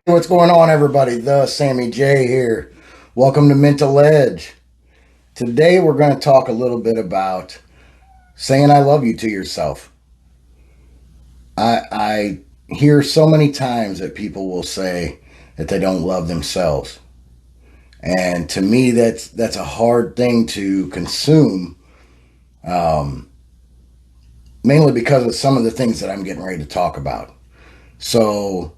What's going on, everybody? The Sammy J here. Welcome to Mental Edge. Today, we're going to talk a little bit about saying I love you to yourself. I hear so many times that people will say that they don't love themselves. And to me, that's a hard thing to consume, um, mainly because of some of the things that I'm getting ready to talk about. So,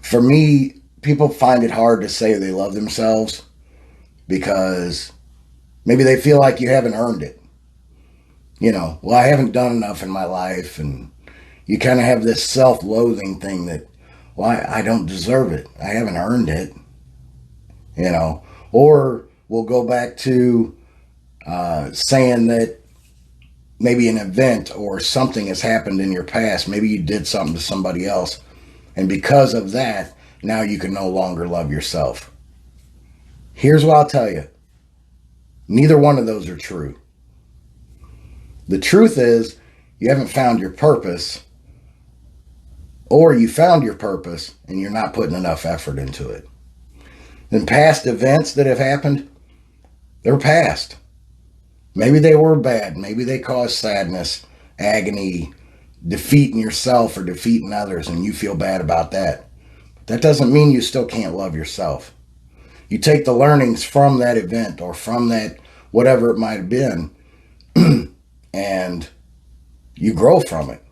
for me, people find it hard to say they love themselves because maybe they feel like you haven't earned it. Well, I haven't done enough in my life, and you kind of have this self-loathing thing that, well, I don't deserve it. I haven't earned it, you know. Or we'll go back to saying that maybe an event or something has happened in your past. Maybe you did something to somebody else, and because of that, now you can no longer love yourself. Here's what I'll tell you: neither one of those are true. The truth is, you haven't found your purpose, or you found your purpose and you're not putting enough effort into it. Then past events that have happened, they're past. Maybe they were bad. Maybe they caused sadness, agony, defeating yourself or defeating others, and you feel bad about that. That doesn't mean you still can't love yourself. You take the learnings from that event or from that whatever it might have been, and you grow from it.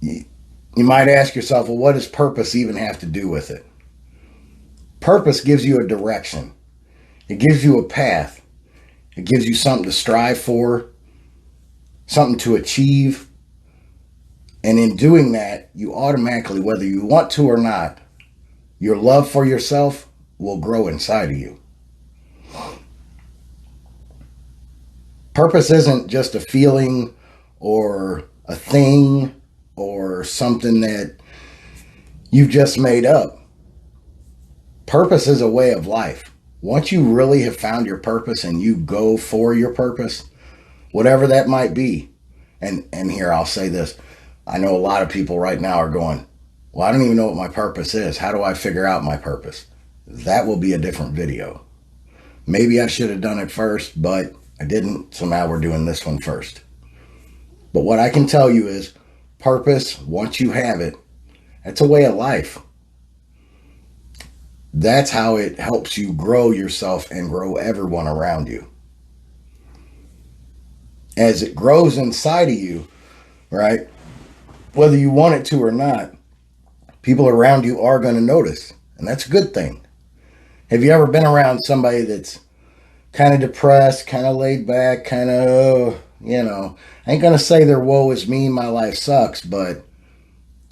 You might ask yourself, well, what does purpose even have to do with it? Purpose gives you a direction. It gives you a path. It gives you something to strive for, something to achieve. And in doing that, you automatically, whether you want to or not, your love for yourself will grow inside of you. Purpose isn't just a feeling or a thing or something that you've just made up. Purpose is a way of life. Once you really have found your purpose and you go for your purpose, whatever that might be, and here I'll say this, I know a lot of people right now are going, well, I don't even know what my purpose is. How do I figure out my purpose? That will be a different video. Maybe I should have done it first, but I didn't, so now we're doing this one first. But what I can tell you is purpose, once you have it, it's a way of life. That's how it helps you grow yourself and grow everyone around you. As it grows inside of you, right, whether you want it to or not, people around you are going to notice, and that's a good thing. Have you ever been around somebody that's kind of depressed, kind of laid back, kind of, I ain't going to say their woe is me, my life sucks, but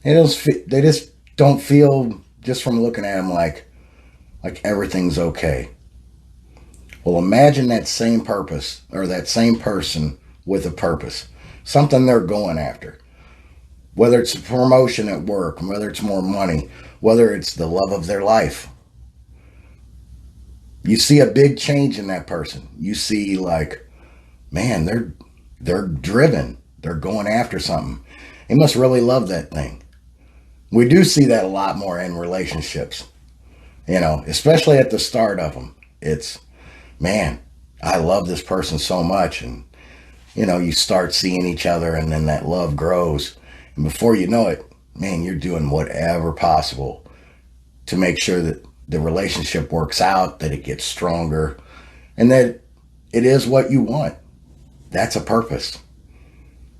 they just don't feel, just from looking at them, like everything's okay. Well, imagine that same purpose or that same person with a purpose, something they're going after. Whether it's a promotion at work, whether it's more money, whether it's the love of their life. You see a big change in that person. You see, like, man, they're driven. They're going after something. They must really love that thing. We do see that a lot more in relationships, especially at the start of them. It's, man, I love this person so much. And, you start seeing each other and then that love grows. And before you know it, man, you're doing whatever possible to make sure that the relationship works out, that it gets stronger, and that it is what you want. That's a purpose.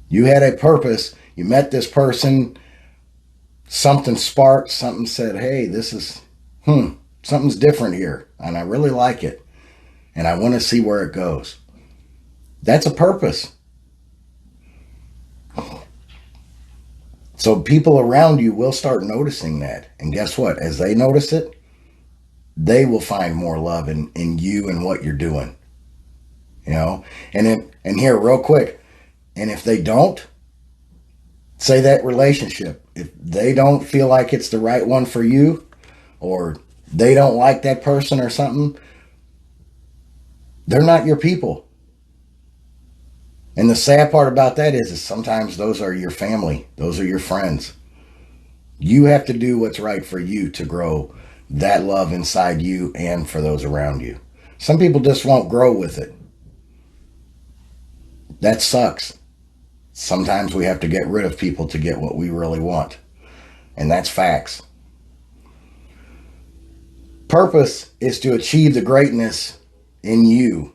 You had a purpose. You met this person. Something sparked. Something said, hey, this is, something's different here. And I really like it. And I want to see where it goes. That's a purpose. So people around you will start noticing that. And guess what? As they notice it, they will find more love in you and what you're doing. And here, real quick, and if they don't, say that relationship, if they don't feel like it's the right one for you, or they don't like that person or something, they're not your people. And the sad part about that is sometimes those are your family. Those are your friends. You have to do what's right for you to grow that love inside you and for those around you. Some people just won't grow with it. That sucks. Sometimes we have to get rid of people to get what we really want. And that's facts. Purpose is to achieve the greatness in you.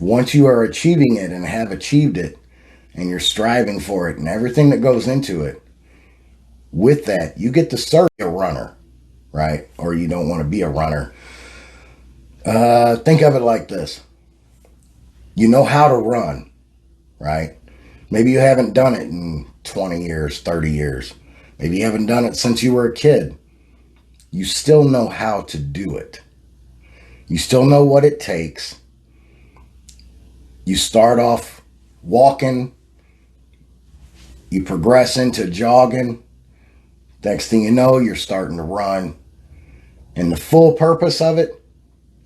Once you are achieving it and have achieved it, and you're striving for it and everything that goes into it, with that, you get to serve a runner, right? Or you don't want to be a runner. Think of it like this. You know how to run, right? Maybe you haven't done it in 20 years, 30 years. Maybe you haven't done it since you were a kid. You still know how to do it. You still know what it takes. You start off walking. You progress into jogging. Next thing you know, you're starting to run. And the full purpose of it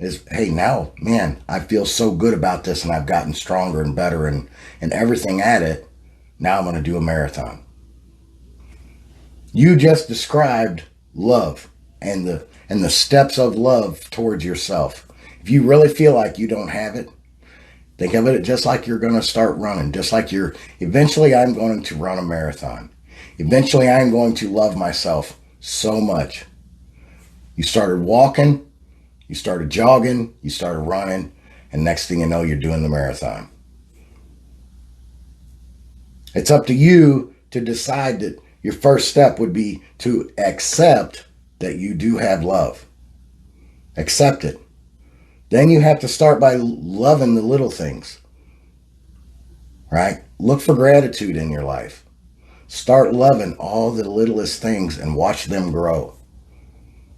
is, hey, now, man, I feel so good about this and I've gotten stronger and better and everything at it. Now I'm going to do a marathon. You just described love and the steps of love towards yourself. If you really feel like you don't have it, think of it just like you're going to start running, just like eventually I'm going to run a marathon. Eventually I'm going to love myself so much. You started walking, you started jogging, you started running, and next thing you know, you're doing the marathon. It's up to you to decide that your first step would be to accept that you do have love. Accept it. Then you have to start by loving the little things, right? Look for gratitude in your life. Start loving all the littlest things and watch them grow,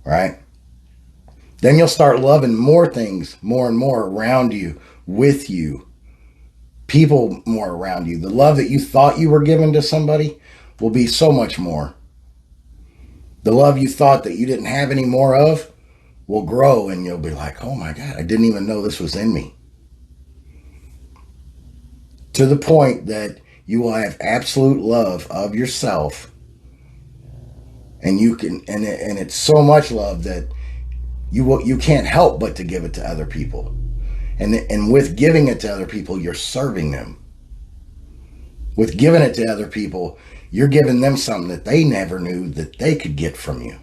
right? Then you'll start loving more things more and more around you, with you, people more around you. The love that you thought you were giving to somebody will be so much more. The love you thought that you didn't have any more of will grow and you'll be like, oh my God, I didn't even know this was in me. To the point that you will have absolute love of yourself, and you can, and it's so much love that you can't help but to give it to other people. And with giving it to other people, you're serving them. With giving it to other people, you're giving them something that they never knew that they could get from you.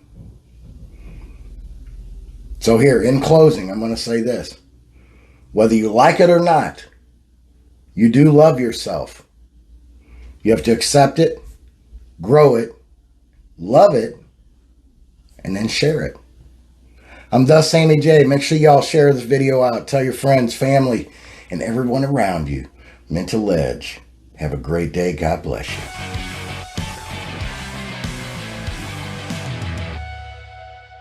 So here, in closing, I'm going to say this. Whether you like it or not, you do love yourself. You have to accept it, grow it, love it, and then share it. I'm thus Sammy J. Make sure y'all share this video out. Tell your friends, family, and everyone around you. Mental Edge. Have a great day. God bless you.